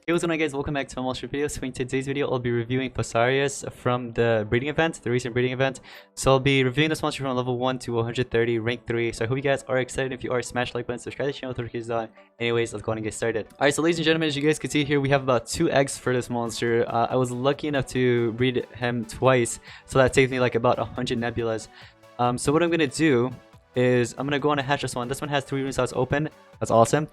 Hey, what's going on guys, welcome back to a monster video. So in today's video I'll be reviewing Fossarius from the breeding event, the recent breeding event. So I'll be reviewing this monster from level 1 to 130, rank 3. So I hope you guys are excited. If you are, smash the like button, subscribe to the channel, notifications on. Anyways, let's go on and get started. Alright, so ladies and gentlemen, as you guys can see here, we have about 2 eggs for this monster. I was lucky enough to breed him twice, so that saved me like about 100 nebulas. So what I'm going to do is I'm going to go on and hatch this one. This one has 3 rune slots open. That's awesome.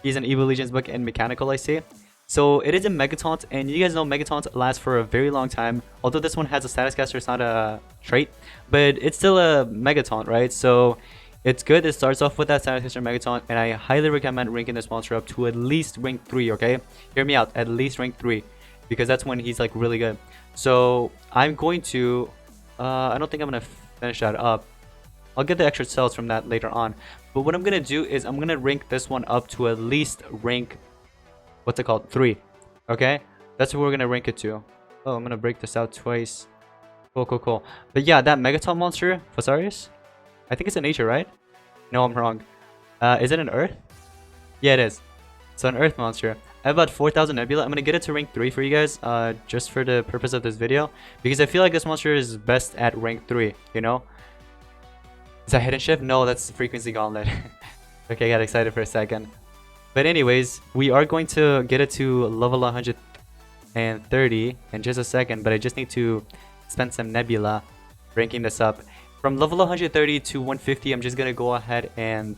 He's an Evil Legion's book and mechanical, I see. So it is a Megataunt, and you guys know Megataunt lasts for a very long time. Although this one has a status caster, it's not a trait, but it's still a Megataunt, right? So it's good. It starts off with that status caster Megataunt, and I highly recommend ranking this monster up to at least rank 3, okay? Hear me out, at least rank 3, because that's when he's like really good. So I'm going to, I don't think I'm going to finish that up. I'll get the extra cells from that later on. But what I'm going to do is I'm going to rank this one up to at least rank, what's it called? 3. Okay? That's what we're gonna rank it to. Oh, I'm gonna break this out twice. Cool. But yeah, that Megaton monster, Fossarius? I think it's a nature, right? No, I'm wrong. Is it an earth? Yeah, it is. So an earth monster. I have about 4,000 nebula. I'm gonna get it to rank 3 for you guys, just for the purpose of this video. Because I feel like this monster is best at rank 3, you know? Is that hidden shift? No, that's frequency gauntlet. Okay, I got excited for a second. But anyways, we are going to get it to level 130 in just a second, but I just need to spend some nebula ranking this up. From level 130 to 150, I'm just going to go ahead and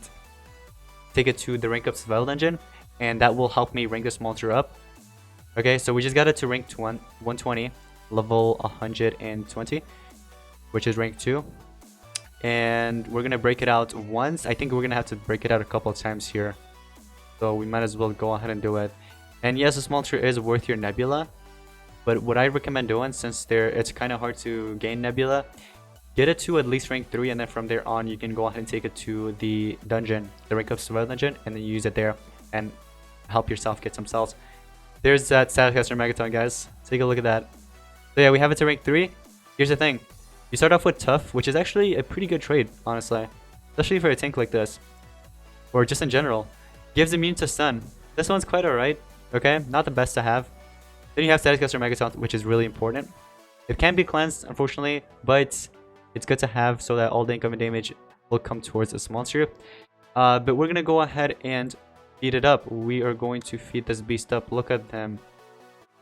take it to the rank up survival dungeon, and that will help me rank this monster up. Okay, so we just got it to rank 120, level 120, which is rank 2. And we're going to break it out once. I think we're going to have to break it out a couple of times here. So we might as well go ahead and do it. And yes, this monster is worth your nebula. But what I recommend doing, since it's kind of hard to gain nebula, get it to at least rank 3, and then from there on you can go ahead and take it to the dungeon, the rank up survival dungeon, and then use it there and help yourself get some cells. There's that Statuscaster Megaton, guys. Take a look at that. So yeah, we have it to rank 3. Here's the thing. You start off with Tough, which is actually a pretty good trade, honestly. Especially for a tank like this. Or just in general. Gives immune to stun. This one's quite alright, okay? Not the best to have. Then you have Status Caster Megataunt, which is really important. It can be cleansed, unfortunately, but it's good to have so that all the incoming damage will come towards this monster. But we're gonna go ahead and feed it up. We are going to feed this beast up. Look at him.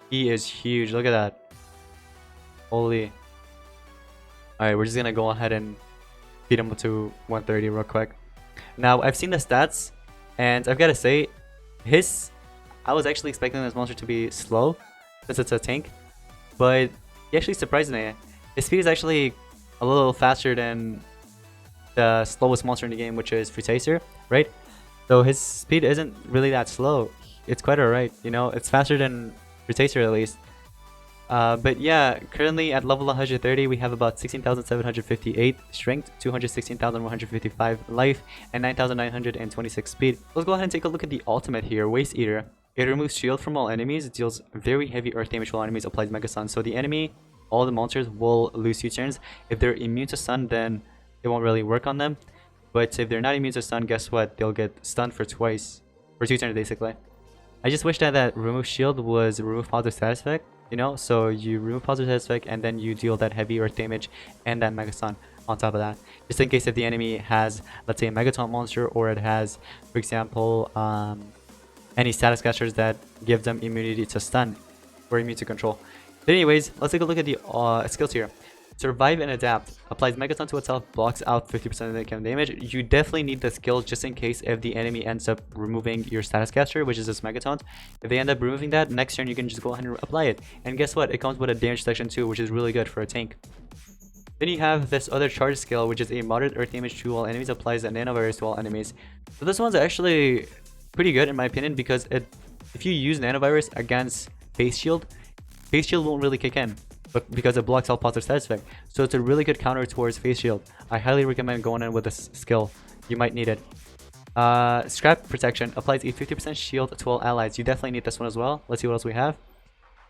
He is huge. Look at that. Holy. Alright, we're just gonna go ahead and feed him to 130 real quick. Now, I've seen the stats, and I've got to say, I was actually expecting this monster to be slow, since it's a tank, but he actually surprised me. His speed is actually a little faster than the slowest monster in the game, which is Fossarius, right? So his speed isn't really that slow. It's quite alright, you know? It's faster than Fossarius at least. But yeah, currently at level 130, we have about 16,758 strength, 216,155 life, and 9,926 speed. Let's go ahead and take a look at the ultimate here, Waste Eater. It removes shield from all enemies, it deals very heavy earth damage while enemies applies Mega Stun. So the enemy, all the monsters will lose 2 turns. If they're immune to stun, then it won't really work on them. But if they're not immune to stun, guess what? They'll get stunned for 2 turns basically. I just wish that remove shield was remove positive status effect. You know, so you remove positive status effect and then you deal that heavy earth damage and that Megaton on top of that. Just in case if the enemy has, let's say, a Megaton monster, or it has, for example, any status casters that give them immunity to stun or immune to control. But anyways, let's take a look at the skills here. Survive and Adapt. Applies Megaton to itself, blocks out 50% of the incoming damage. You definitely need the skill just in case if the enemy ends up removing your status caster, which is this Megaton. If they end up removing that, next turn you can just go ahead and apply it. And guess what? It comes with a damage section too, which is really good for a tank. Then you have this other charge skill, which is a moderate earth damage to all enemies, applies a nanovirus to all enemies. So this one's actually pretty good in my opinion, because if you use nanovirus against face shield won't really kick in. But because it blocks all positive status effect. So it's a really good counter towards face shield. I highly recommend going in with this skill. You might need it. Scrap Protection applies a 50% shield to all allies. You definitely need this one as well. Let's see what else we have.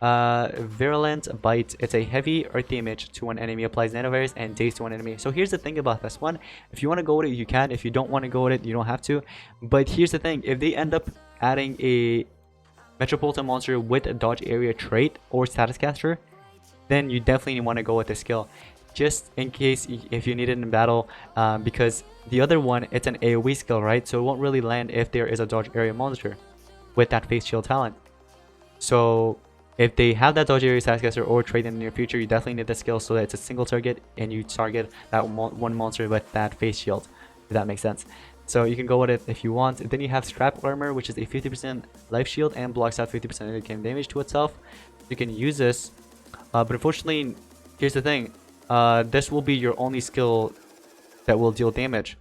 Virulent Bite. It's a heavy earth damage to one enemy, applies nanovirus and daze to one enemy. So here's the thing about this one. If you want to go with it, you can. If you don't want to go with it, you don't have to. But here's the thing. If they end up adding a Metropolitan monster with a dodge area trait or status caster, then you definitely want to go with this skill. Just in case if you need it in battle, because the other one, it's an AoE skill, right? So it won't really land if there is a dodge area monster with that face shield talent. So if they have that dodge area statuscaster or trait in the near future, you definitely need the skill so that it's a single target and you target that one monster with that face shield, if that makes sense. So you can go with it if you want. And then you have Scrap Armor, which is a 50% life shield and blocks out 50% of game damage to itself. You can use this, but unfortunately, here's the thing. This will be your only skill that will deal damage.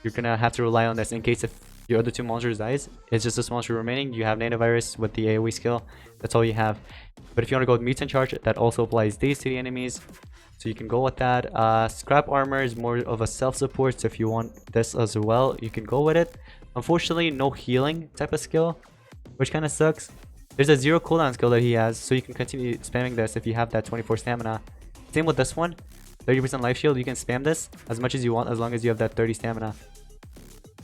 You're gonna have to rely on this in case if your other two monsters dies. It's just this monster remaining. You have Nanovirus with the AoE skill. That's all you have. But if you want to go with Mutant Charge, that also applies these to the enemies. So you can go with that. Scrap Armor is more of a self-support. So if you want this as well, you can go with it. Unfortunately, no healing type of skill, which kind of sucks. There's a 0 cooldown skill that he has. So you can continue spamming this if you have that 24 stamina. Same with this one. 30% life shield. You can spam this as much as you want as long as you have that 30 stamina.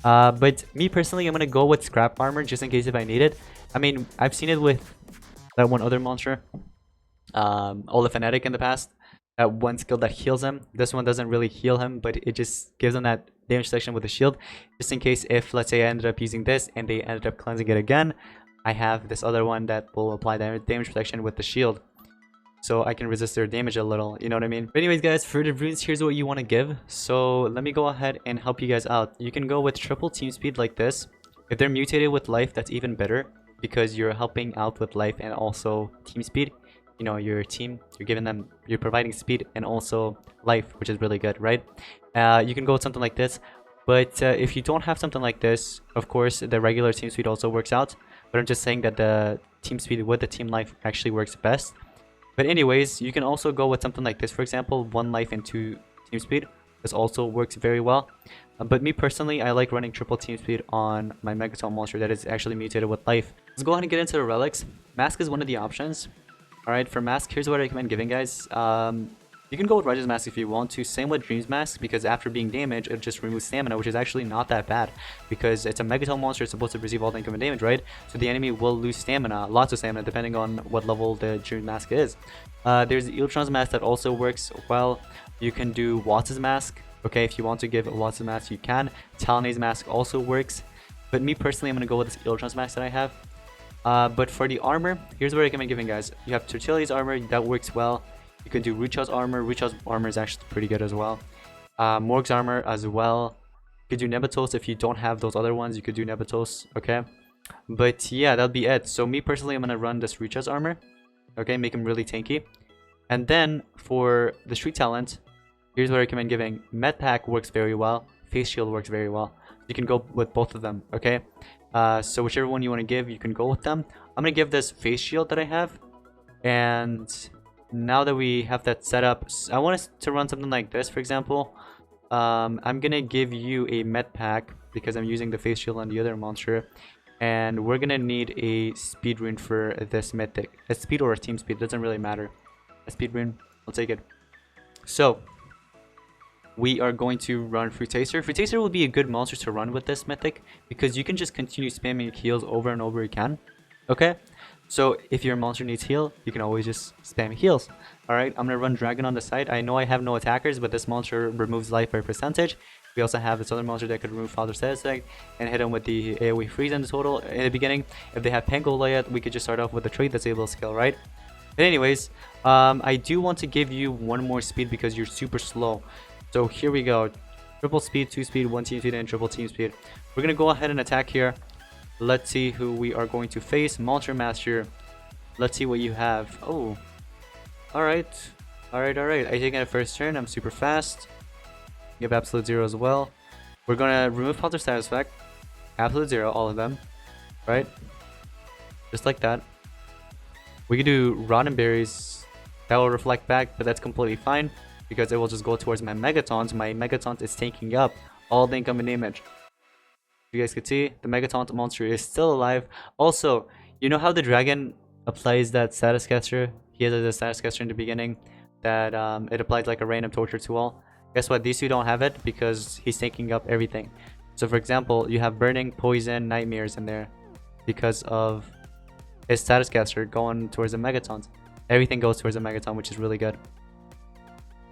But me personally, I'm gonna go with Scrap Armor just in case if I need it. I mean, I've seen it with that one other monster, Olafanatic in the past. That one skill that heals him. This one doesn't really heal him, but it just gives him that damage section with the shield. Just in case if, let's say I ended up using this and they ended up cleansing it again, I have this other one that will apply damage protection with the shield. So I can resist their damage a little, you know what I mean? But anyways, guys, for the runes, here's what you want to give. So let me go ahead and help you guys out. You can go with triple team speed like this. If they're mutated with life, that's even better because you're helping out with life and also team speed. You know, your team, you're providing speed and also life, which is really good, right? You can go with something like this. But if you don't have something like this, of course, the regular team speed also works out. But I'm just saying that the team speed with the team life actually works best. But anyways, you can also go with something like this. For example, 1 life and 2 team speed. This also works very well. But me personally, I like running triple team speed on my Megaton monster that is actually mutated with life. Let's go ahead and get into the relics. Mask is one of the options. Alright, for Mask, here's what I recommend giving, guys. You can go with Raja's Mask if you want to. Same with Dream's Mask, because after being damaged, it just removes stamina, which is actually not that bad. Because it's a Megaton monster, it's supposed to receive all the incoming damage, right? So the enemy will lose stamina, lots of stamina, depending on what level the Dream's Mask is. There's Electron's Mask that also works well. You can do Watts' Mask. Okay, if you want to give Watts' Mask, you can. Talonay's Mask also works. But me personally, I'm going to go with this Electron's Mask that I have. But for the armor, here's what I recommend giving, guys. You have Tortilla's armor, that works well. You can do Rucha's armor. Rucha's armor is actually pretty good as well. Morg's armor as well. You could do Nebatos if you don't have those other ones. You could do Nebatos, okay? But yeah, that'll be it. So me personally, I'm going to run this Rucha's armor. Okay, make him really tanky. And then for the street talent, here's what I recommend giving. Med Pack works very well. Face Shield works very well. You can go with both of them, okay? So whichever one you want to give, you can go with them. I'm going to give this Face Shield that I have. And now that we have that set up, I want us to run something like this, for example. I'm going to give you a Med Pack because I'm using the Face Shield on the other monster. And we're going to need a speed rune for this Mythic. A speed or a team speed, doesn't really matter. A speed rune, I'll take it. So we are going to run Fruitacer. Fruitacer will be a good monster to run with this Mythic because you can just continue spamming heals over and over again. Okay? So if your monster needs heal, you can always just spam heals. Alright, I'm going to run Dragon on the side. I know I have no attackers, but this monster removes life by percentage. We also have this other monster that could remove Father Status Effect and hit him with the AoE freeze in the total in the beginning. If they have Pangoliath, we could just start off with the trait that's able to scale, right? But anyways, I do want to give you one more speed because you're super slow. So here we go. Triple speed, 2 speed, 1 team speed, and triple team speed. We're going to go ahead and attack here. Let's see who we are going to face. Monster Master. Let's see what you have. Oh. Alright. Alright. I take it first turn. I'm super fast. Give Absolute Zero as well. We're going to remove Father Status Effect. Absolute Zero, all of them. Right? Just like that. We can do Rotten Berries. That will reflect back, but that's completely fine. Because it will just go towards my Megatons. My Megatons is taking up all the incoming damage. You guys can see, the Megaton monster is still alive. Also, you know how the dragon applies that status caster? He has a status caster in the beginning that it applies like a random torture to all. Guess what? These two don't have it because he's taking up everything. So for example, you have burning, poison, nightmares in there because of his status caster going towards the Megatons. Everything goes towards the Megaton, which is really good.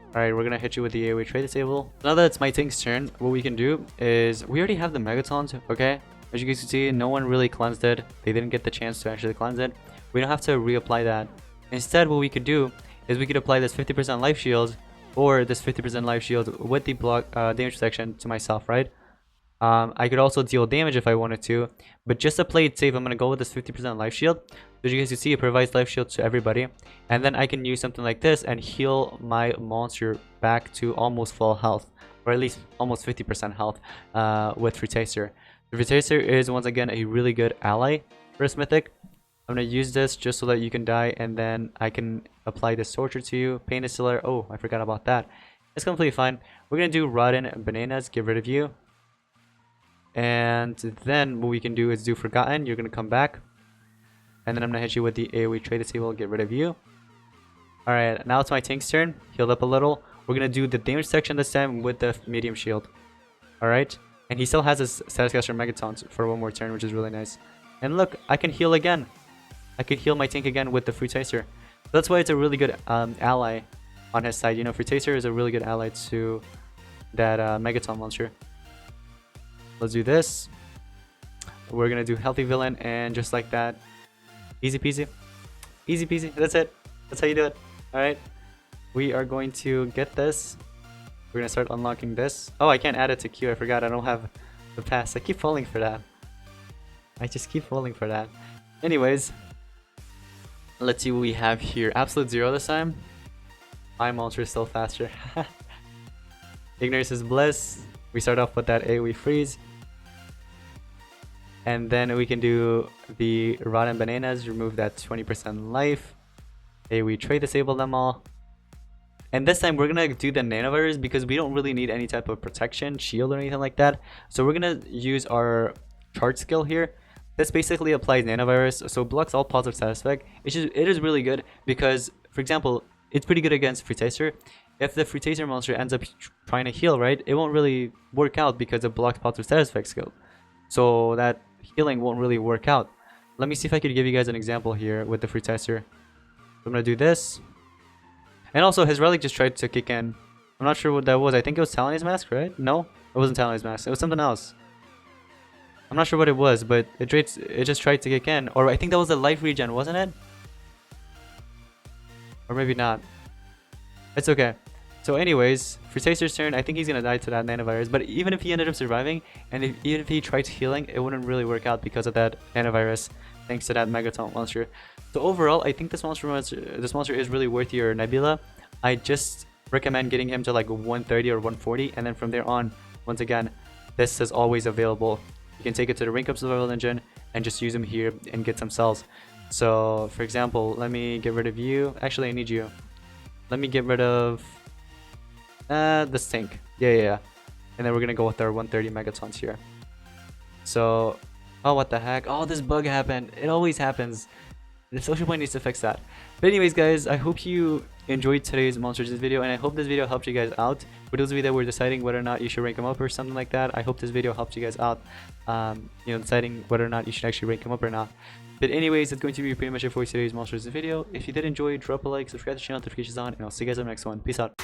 Alright, we're gonna hit you with the AoE trade disable. Now that it's my tank's turn, what we can do is we already have the Megatons, okay? As you guys can see, no one really cleansed it. They didn't get the chance to actually cleanse it. We don't have to reapply that. Instead, what we could do is we could apply this 50% life shield or this 50% life shield with the block damage protection to myself, right? I could also deal damage if I wanted to, but just to play it safe, I'm going to go with this 50% life shield. As you guys can see, it provides life shield to everybody, and then I can use something like this and heal my monster back to almost full health, or at least almost 50% health with Frutacer. The Frutacer is once again a really good ally for this Mythic. I'm going to use this just so that you can die, and then I can apply this torture to you. Pain Distiller, oh, I forgot about that. It's completely fine. We're going to do Rotten Bananas, get rid of you. And then what we can do is do Forgotten. You're going to come back. And then I'm going to hit you with the AoE trade disable, get rid of you. Alright, now it's my tank's turn. Healed up a little. We're going to do the damage section this time with the medium shield. Alright. And he still has his status caster Megatons for one more turn, which is really nice. And look, I can heal again. I could heal my tank again with the Frutacer. So that's why it's a really good ally on his side. You know, Frutacer is a really good ally to that Megaton monster. Let's do this. We're going to do Healthy Villain, and just like that. Easy peasy. Easy peasy. That's it. That's how you do it. Alright. We are going to get this. We're going to start unlocking this. Oh, I can't add it to queue. I forgot. I don't have the pass. I keep falling for that. I just keep falling for that. Anyways. Let's see what we have here. Absolute Zero this time. My monster is still faster. Ignorance is Bliss. We start off with that AoE freeze. And then we can do the Rotten Bananas, remove that 20% life. AoE trade disable them all. And this time we're going to do the nanovirus because we don't really need any type of protection, shield, or anything like that. So we're going to use our charge skill here. This basically applies nanovirus, so it blocks all positive status effect. It is really good because, for example, it's pretty good against Frutacer. If the Frutacer monster ends up trying to heal, right, it won't really work out because it blocks positive status effect skill. So that healing won't really work out. Let me see if I could give you guys an example here with the Frutacer. I'm going to do this. And also, his relic just tried to kick in. I'm not sure what that was. I think it was Talon's Mask, right? No, it wasn't Talon's Mask. It was something else. I'm not sure what it was, but it just tried to kick in. Or I think that was a life regen, wasn't it? Or maybe not. It's okay. So anyways, Frutacer's turn. I think he's going to die to that nanovirus. But even if he ended up surviving, and even if he tried healing, it wouldn't really work out because of that nanovirus, thanks to that Megaton monster. So overall, I think this monster is really worth your Nebula. I just recommend getting him to like 130 or 140. And then from there on, once again, this is always available. You can take it to the Rank Up Survival Engine and just use them here and get some cells. So, for example, let me get rid of you. Actually, I need you. Let me get rid of this tank. Yeah. And then we're going to go with our 130 Megatons here. So, oh, what the heck? Oh, this bug happened. It always happens. The social point needs to fix that. But anyways, guys, I hope you enjoyed today's Monsters video, and I hope this video helped you guys out. For those of you that were deciding whether or not you should rank them up or something like that, I hope this video helped you guys out, deciding whether or not you should actually rank them up or not. But anyways, that's going to be pretty much it for today's Monsters video. If you did enjoy, drop a like, subscribe to the channel, notifications on, and I'll see you guys on the next one. Peace out.